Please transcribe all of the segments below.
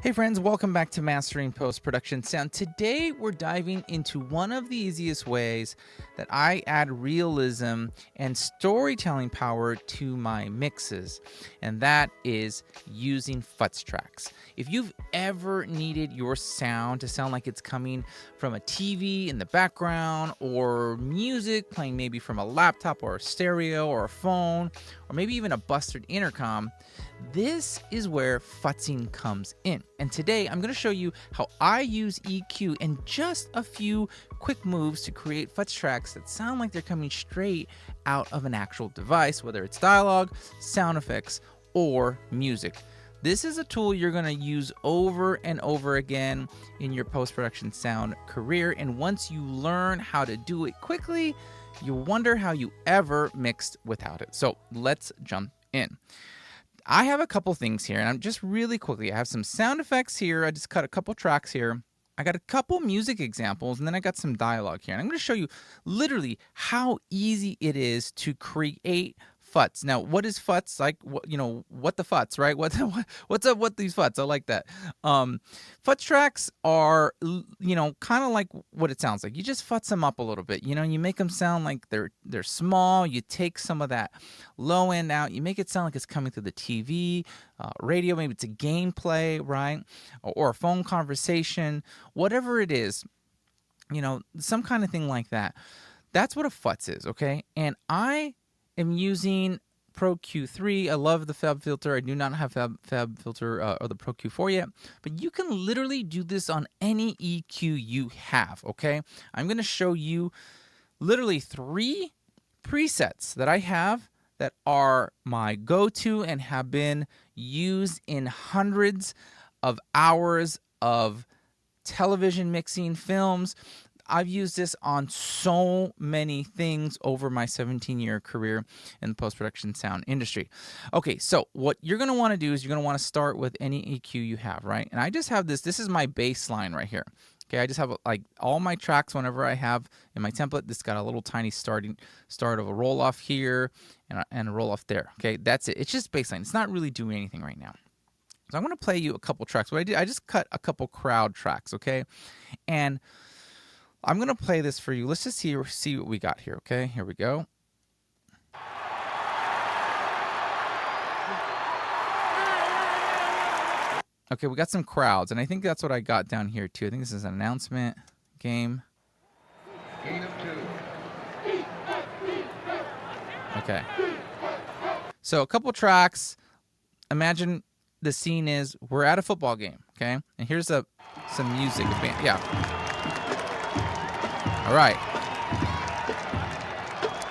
Hey friends, welcome back to Mastering Post-Production Sound. Today we're diving into one of the easiest ways that I add realism and storytelling power to my mixes, and that is using Futz tracks. If you've ever needed your sound to sound like it's coming from a TV in the background, or music playing maybe from a laptop or a stereo or a phone, or maybe even a busted intercom, this is where Futzing comes in. And today I'm going to show you how I use EQ and just a few quick moves to create Futz tracks that sound like they're coming straight out of an actual device, whether it's dialogue, sound effects, or music. This is a tool you're going to use over and over again in your post-production sound career. And once you learn how to do it quickly, you'll wonder how you ever mixed without it. So let's jump in. I have a couple things here, and I'm just really quickly, I have some sound effects here. I just cut a couple tracks here. I got a couple music examples, and then I got some dialogue here. And I'm going to show you literally how easy it is to create Futz. Now, what is Futz? Like, what the Futz, right? What's up with these Futz? I like that. Futz tracks are, kind of like what it sounds like. You just Futz them up a little bit. You make them sound like they're small. You take some of that low end out. You make it sound like it's coming through the TV, radio. Maybe it's a gameplay, right? Or a phone conversation. Whatever it is, some kind of thing like that. That's what a Futz is, okay? And I am using Pro Q3. I love the Fab filter. I do not have Fab filter or the Pro Q4 yet, but you can literally do this on any EQ you have, okay? I'm going to show you literally 3 presets that I have that are my go-to and have been used in hundreds of hours of television mixing, films. I've used this on so many things over my 17-year career in the post-production sound industry. Okay, so what you're going to want to do is you're going to want to start with any EQ you have, right? And I just have this is my bass line right here. Okay, I just have like all my tracks whenever I have in my template. This got a little tiny start of a roll-off here and a roll-off there. Okay, that's it. It's just bass line. It's not really doing anything right now. So I'm going to play you a couple tracks. What I did, I just cut a couple crowd tracks, okay? And I'm going to play this for you. Let's just see what we got here, okay? Here we go. Okay, we got some crowds, and I think that's what I got down here, too. I think this is an announcement game. Game of 2. Okay. So a couple tracks. Imagine the scene is we're at a football game, okay? And here's some music. Yeah. All right.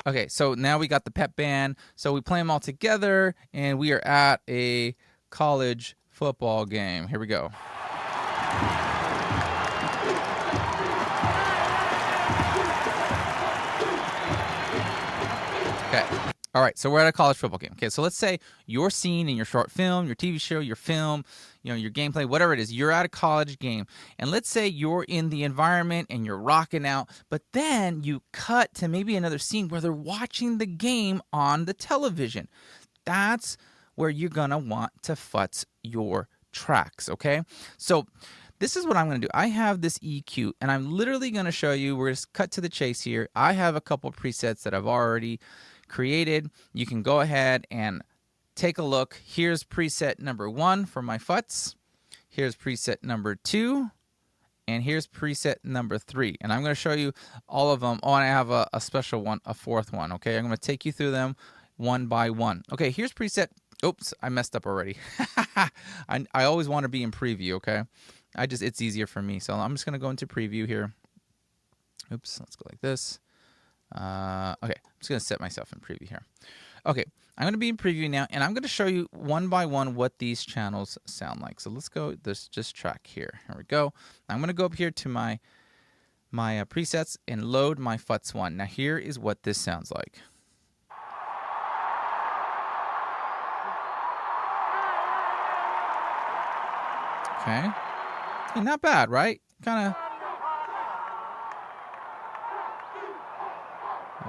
Okay, so now we got the pep band. So we play them all together, and we are at a college football game. Here we go. Okay. All right, so we're at a college football game. Okay, so let's say your scene in your short film, your TV show, your film, your gameplay, whatever it is, you're at a college game. And let's say you're in the environment and you're rocking out, but then you cut to maybe another scene where they're watching the game on the television. That's where you're going to want to Futz your tracks, okay? So this is what I'm going to do. I have this EQ, and I'm literally going to show you. We're just cut to the chase here. I have a couple presets that I've already created. You can go ahead and take a look. Here's preset number 1 for my Futz. Here's preset number 2. And here's preset number 3. And I'm going to show you all of them. Oh, and I have a special one, a 4th one. Okay, I'm going to take you through them one by one. Okay, here's preset. Oops, I messed up already. I always want to be in preview, okay? It's easier for me. So I'm just going to go into preview here. Oops, let's go like this. Okay, I'm just going to set myself in preview here. Okay, I'm going to be in preview now, and I'm going to show you one by one what these channels sound like. So let's go this just track here. Here we go. I'm going to go up here to my presets and load my Futz 1. Now here is what this sounds like. Okay, hey, not bad, right? Kind of.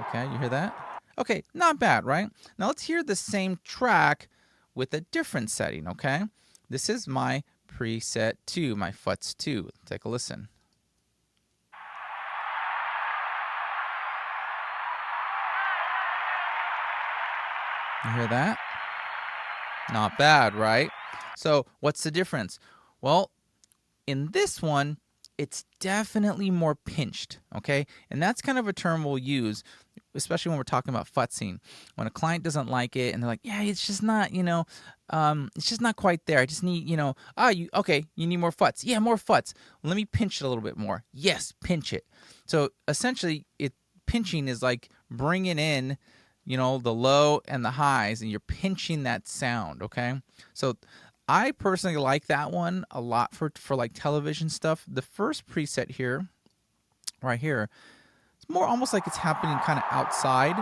Okay, you hear that? Okay, not bad, right? Now let's hear the same track with a different setting, okay? This is my preset 2, my Futz 2. Take a listen. You hear that? Not bad, right? So what's the difference? Well, in this one, it's definitely more pinched, okay? And that's kind of a term we'll use, especially when we're talking about futzing. When a client doesn't like it and they're like, yeah, it's just not, it's just not quite there. I just need, you need more futz. Yeah, more futz. Let me pinch it a little bit more. Yes, pinch it. So essentially, pinching is like bringing in, the low and the highs, and you're pinching that sound, okay? So I personally like that one a lot for like television stuff. The first preset here, right here, it's more almost like it's happening kind of outside,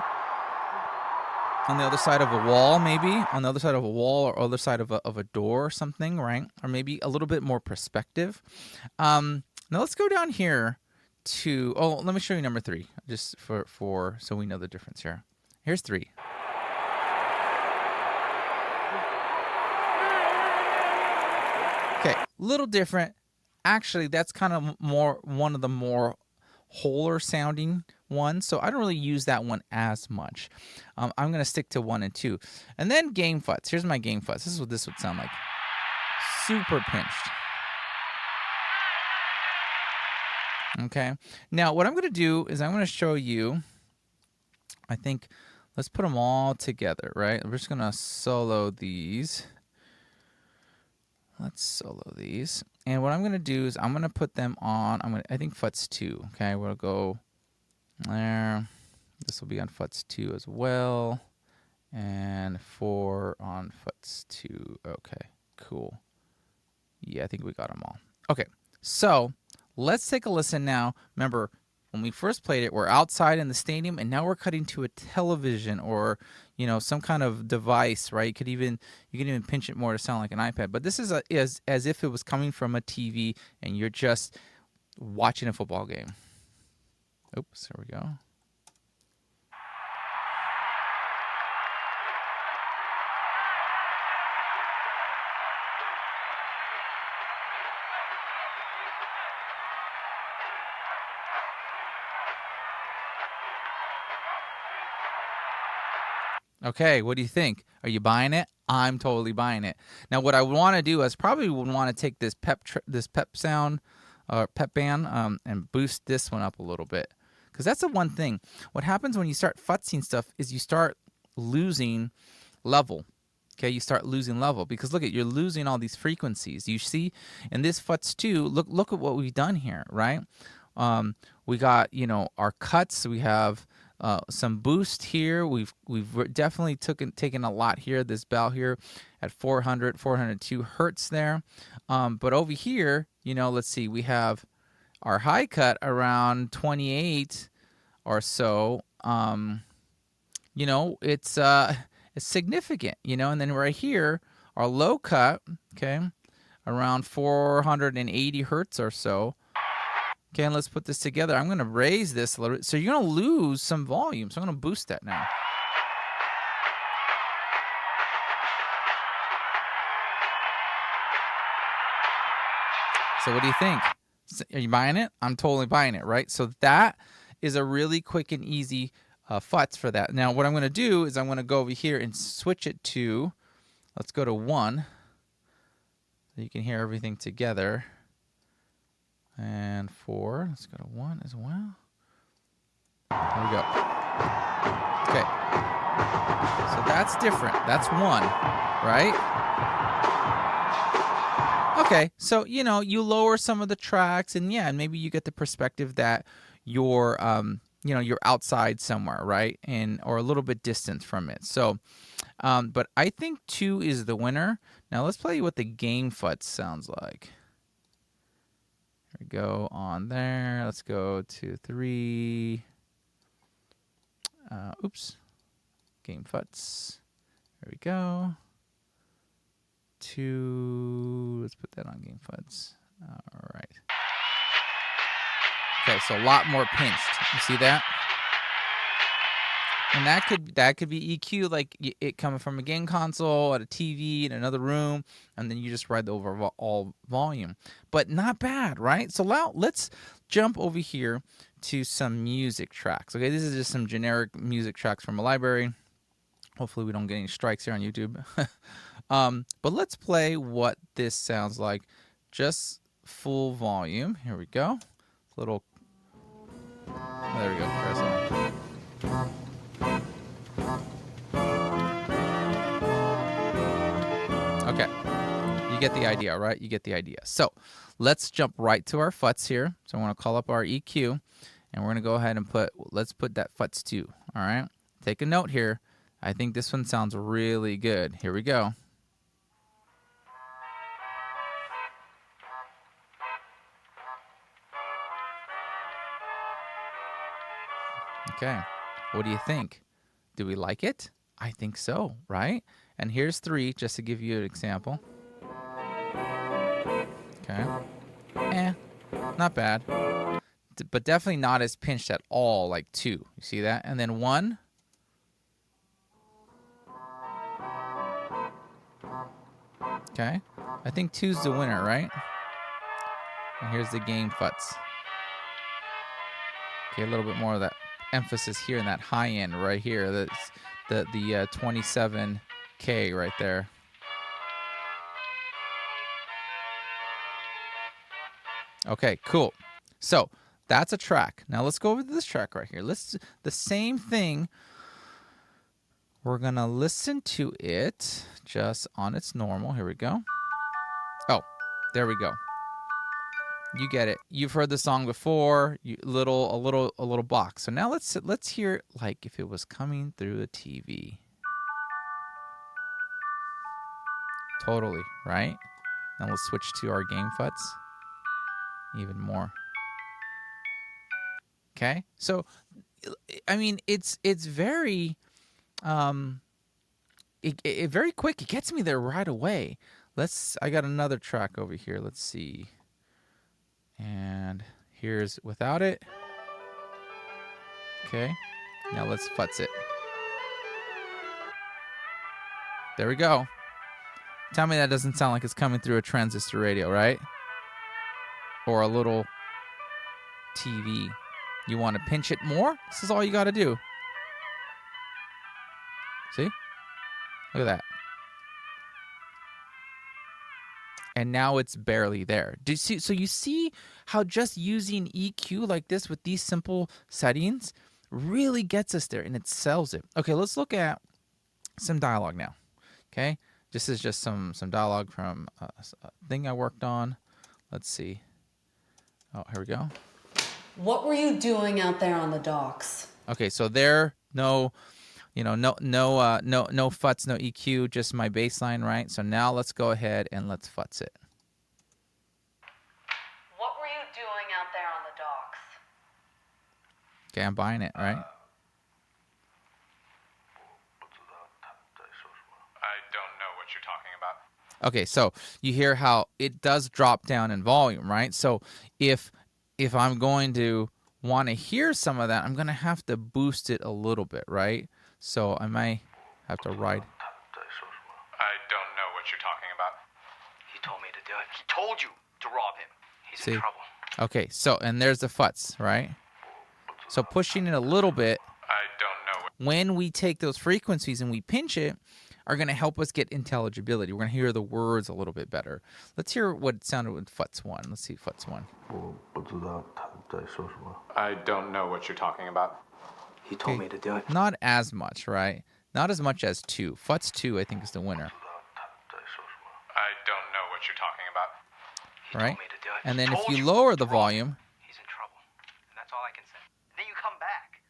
on the other side of a wall, maybe on the other side of a wall or other side of a door or something, right? Or maybe a little bit more perspective. Now let's go down here to, let me show you number 3, just for so we know the difference here. Here's 3. Okay, little different. Actually, that's kind of one of the more wholer sounding ones, so I don't really use that one as much. I'm going to stick to 1 and 2. And then game Futz. Here's my game Futz. This is what this would sound like. Super pinched. Okay. Now, what I'm going to do is I'm going to show you, I think, let's put them all together, right? We're just going to solo these. Let's solo these. And what I'm going to do is I'm going to put them on, I think Futz 2. Okay, we'll go there. This will be on Futz 2 as well. And 4 on Futz 2. Okay, cool. Yeah, I think we got them all. Okay, so let's take a listen now. Remember, when we first played it, we're outside in the stadium, and now we're cutting to a television or, some kind of device, right? You can even pinch it more to sound like an iPad. But this is as if it was coming from a TV, and you're just watching a football game. Oops, there we go. Okay, what do you think? Are you buying it? I'm totally buying it. Now, what I would want to do is probably would want to take this pep sound, pep band, and boost this one up a little bit, because that's the one thing. What happens when you start futzing stuff is you start losing level. Okay, you start losing level because look you're losing all these frequencies. You see, in this Futz 2, look at what we've done here, right? We got our cuts. We have some boost here. We've definitely taken a lot here. This bell here at 402 hertz there. But over here, let's see, we have our high cut around 28 or so. It's significant, and then right here, our low cut, okay, around 480 hertz or so. Okay, and let's put this together. I'm going to raise this a little bit. So you're going to lose some volume. So I'm going to boost that now. So what do you think? Are you buying it? I'm totally buying it, right? So that is a really quick and easy Futz for that. Now, what I'm going to do is I'm going to go over here and switch it to, let's go to 1. So you can hear everything together. And 4, let's go to 1 as well. There we go. Okay. So that's different. That's 1, right? Okay, so, you lower some of the tracks, and yeah, maybe you get the perspective that you're, you're outside somewhere, right? Or a little bit distant from it. So, but I think 2 is the winner. Now let's play what the game Futz sounds like. Here we go on there. Let's go to 3. Oops. Game Futz. There we go. 2. Let's put that on game Futz. All right. Okay, so a lot more pinched. You see that? And that could be EQ, like it coming from a game console, at a TV, in another room, and then you just ride the overall volume. But not bad, right? So now let's jump over here to some music tracks. Okay, this is just some generic music tracks from a library. Hopefully we don't get any strikes here on YouTube. But let's play what this sounds like. Just full volume. Here we go. Little. Oh, there we go. Carousel. Okay, you get the idea, right? You get the idea. So let's jump right to our Futz here. So I want to call up our EQ, and we're going to go ahead and let's put that Futz 2, all right? Take a note here. I think this one sounds really good. Here we go. Okay, what do you think? Do we like it? I think so, right? And here's 3, just to give you an example. Okay. Not bad. But definitely not as pinched at all like 2. You see that? And then 1. Okay. I think 2's the winner, right? And here's the game Futz. Okay, a little bit more of that emphasis here in that high end right here. That's the 27K right there. Okay, cool. So that's a track. Now let's go over to this track right here. The same thing. We're gonna listen to it just on its normal. Here we go. Oh, there we go. You get it. You've heard the song before. A little box. So now let's hear it like if it was coming through a TV. Totally, right? Now let's switch to our game Futz. Even more. Okay, so I mean it's very very quick. It gets me there right away. I got another track over here. Let's see. And here's without it. Okay, now let's Futz it. There we go. Tell me that doesn't sound like it's coming through a transistor radio, right? Or a little TV. You want to pinch it more? This is all you got to do. See? Look at that. And now it's barely there. Do you see? So you see how just using EQ like this with these simple settings really gets us there, and it sells it. Okay, let's look at some dialogue now. Okay, this is just some dialogue from a thing I worked on. Let's see. Oh, here we go. What were you doing out there on the docks? Okay, so there, no Futz, no EQ, just my bass line, right? So now let's go ahead and let's Futz it. What were you doing out there on the docks? Okay, I'm buying it, right? I don't know what you're talking about. Okay, so you hear how it does drop down in volume, right? So if I'm going to want to hear some of that, I'm going to have to boost it a little bit, right? So I might have to ride. I don't know what you're talking about. He told me to do it. He told you to rob him. He's in trouble. Okay, so, and there's the Futz, right? So pushing it a little bit. I don't know. When we take those frequencies and we pinch it, are going to help us get intelligibility. We're going to hear the words a little bit better. Let's hear what it sounded with Futz 1. Let's see Futz 1. I don't know what you're talking about. He told me to do it. Not as much, right? Not as much as 2. Futz 2, I think, is the winner. I don't know what you're talking about. He right? told me to do it. And then He if told you lower the volume, he's in trouble. And that's all I can say. Then you come back.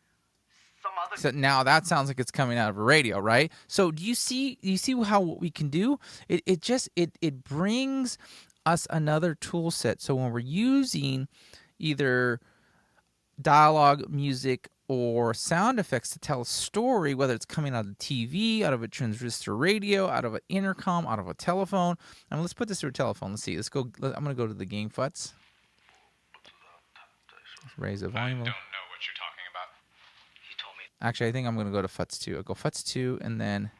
Some other so now that sounds like it's coming out of a radio, right? So do you see how what we can do? It brings us another tool set. So when we're using either dialogue, music, or sound effects to tell a story, whether it's coming out of TV, out of a transistor radio, out of an intercom, out of a telephone. And let's put this through a telephone. Let's see. I'm going to go to the game Futz. Let's raise the volume. I don't know what you're talking about. He told me. Actually, I think I'm going to go to Futz 2. I'll go Futz 2 and then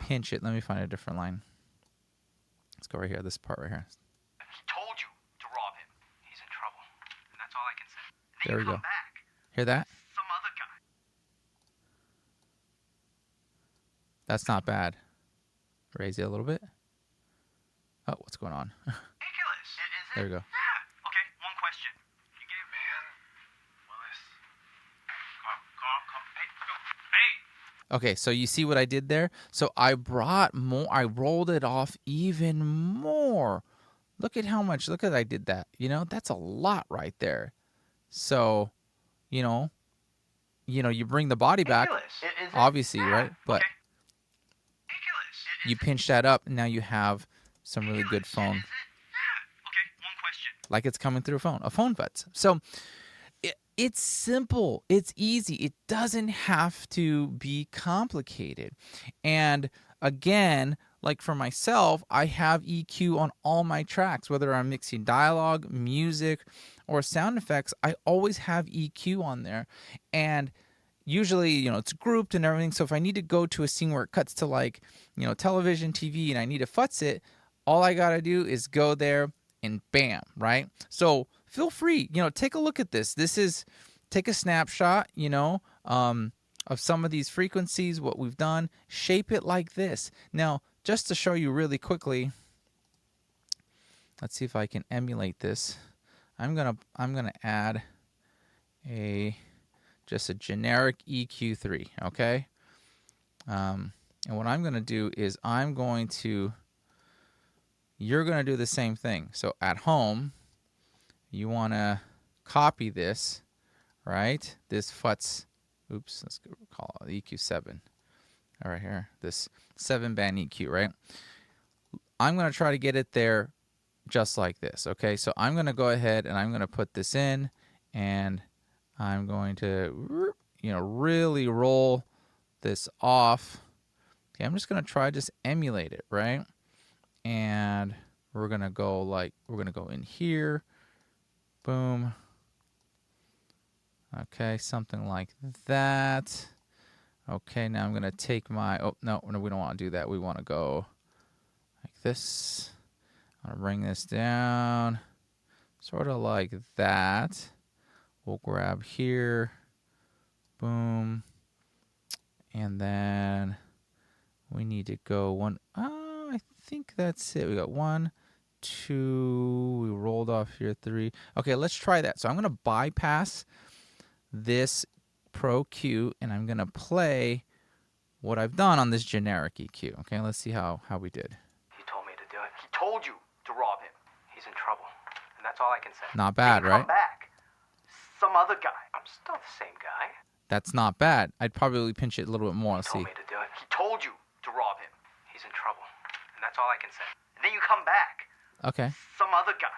pinch it. Let me find a different line. Let's go right here, this part right here. He told you to rob him. He's in trouble. And that's all I can say. And then There you we come go. back. Hear that? Some other guy. That's not bad. Raise it a little bit. Oh, what's going on? Ridiculous. Is it? There we go. Yeah. Okay, one question. You gave man. Willis. Hey. Okay, so you see what I did there? So I brought more, I rolled it off even more. Look at how much, look at I did that. You know, that's a lot right there. So, you know, you bring the body back, Ridiculous. Is it? obviously, Yeah. right? But Okay. Ridiculous. you pinch that up, and now you have some really good phone. Is it? Yeah. Okay, one question. Like it's coming through a phone Futz. So it's simple. It's easy. It doesn't have to be complicated. And again, like for myself, I have EQ on all my tracks, whether I'm mixing dialogue, music, or sound effects. I always have EQ on there. And usually, it's grouped and everything. So if I need to go to a scene where it cuts to like, television, TV, and I need to Futz it, all I got to do is go there and bam, right? So feel free, take a look at this. Take a snapshot, of some of these frequencies, what we've done, shape it like this. Now, just to show you really quickly, let's see if I can emulate this. I'm gonna add just a generic EQ3, okay? And what I'm gonna do is you're gonna do the same thing. So at home, you wanna copy this, right? This Futz, oops, let's call it EQ7. All right, here, this 7-band EQ, right? I'm gonna try to get it there just like this, okay? So I'm gonna go ahead and I'm gonna put this in, and I'm going to, really roll this off. Okay, I'm just gonna try just emulate it, right? And we're gonna go in here, boom. Okay, something like that. Okay, now I'm gonna take my, no, we don't want to do that. We want to go like this. I'm gonna bring this down, sort of like that. We'll grab here, boom, and then we need to go one. I think that's it. We got 1, 2. We rolled off here 3. Okay, let's try that. So I'm gonna bypass this Pro Q, and I'm gonna play what I've done on this generic EQ. Okay, let's see how we did. He told me to do it. He told you to rob him. He's in trouble. And that's all I can say. Not bad, Then you right? come back. Some other guy. I'm still the same guy. That's not bad. I'd probably pinch it a little bit more. Let's He see. told me to do it. He told you to rob him. He's in trouble. And that's all I can say. And then you come back. Okay, Some other guy.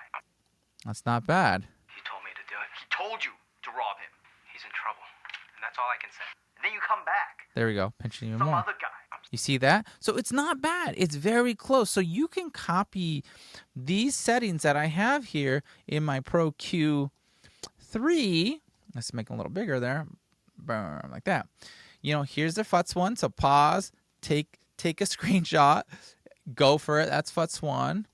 that's not bad. He told me to do it. He told you to rob him. He's in trouble. And that's all I can say. And then you come back. There we go. Pinching even Some more. other guy. You see that? So it's not bad. It's very close. So you can copy these settings that I have here in my Pro Q3. Let's make it a little bigger there. Boom, like that. Here's the Futz one. So pause, take a screenshot, go for it. That's Futz 1.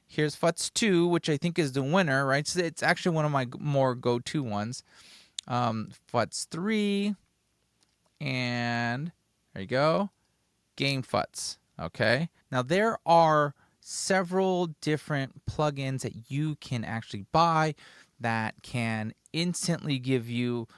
Here's Futz 2, which I think is the winner, right? So it's actually one of my more go-to ones. Futz 3, and there you go. Game Futz. Okay. Now there are several different plugins that you can actually buy that can instantly give you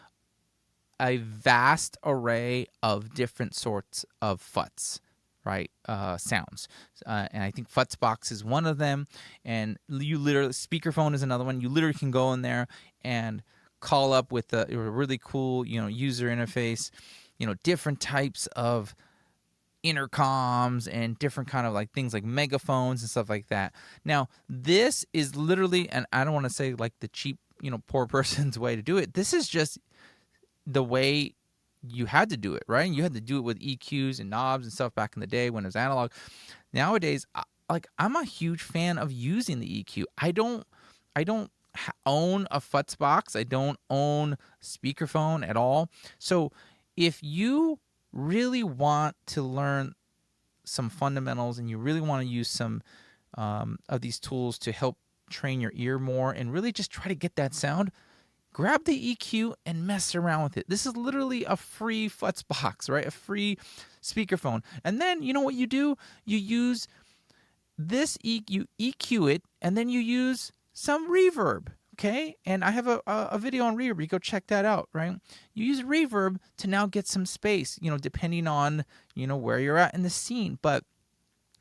a vast array of different sorts of Futz, right? Sounds. And I think Futzbox is one of them. And you literally, Speakerphone is another one. You literally can go in there and call up with a really cool, user interface, different types of intercoms and different kind of like things like megaphones and stuff like that. Now, this is literally, and I don't want to say like the cheap, poor person's way to do it. This is just the way you had to do it, right? You had to do it with EQs and knobs and stuff back in the day when it was analog. Nowadays, I'm a huge fan of using the EQ. I don't own a Futzbox. I don't own Speakerphone at all. So if you really want to learn some fundamentals and you really want to use some of these tools to help train your ear more and really just try to get that sound, grab the EQ and mess around with it. This is literally a free Futzbox, right? A free speakerphone. And then you know what you do? You use this you EQ it, and then you use some reverb, okay? And I have a video on reverb. You go check that out, right? You use reverb to now get some space, depending on, where you're at in the scene. But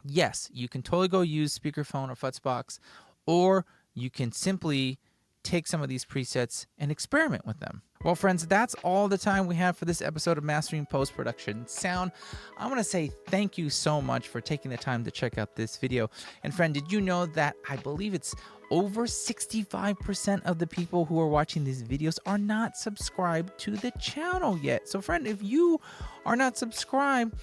yes, you can totally go use Speakerphone or Futzbox, or you can simply take some of these presets and experiment with them. Well, friends, that's all the time we have for this episode of Mastering Post-Production Sound. I want to say thank you so much for taking the time to check out this video. And friend, did you know that I believe it's over 65% of the people who are watching these videos are not subscribed to the channel yet? So friend, if you are not subscribed,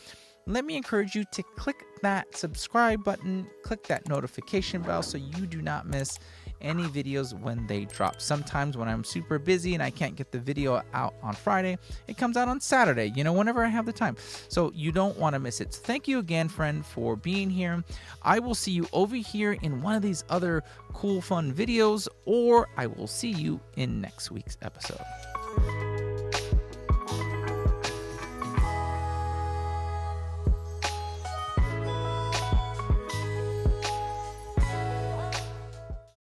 let me encourage you to click that subscribe button, click that notification bell so you do not miss any videos when they drop. Sometimes when I'm super busy and I can't get the video out on Friday, it comes out on Saturday, whenever I have the time. So you don't want to miss it. So thank you again, friend, for being here. I will see you over here in one of these other cool, fun videos, or I will see you in next week's episode.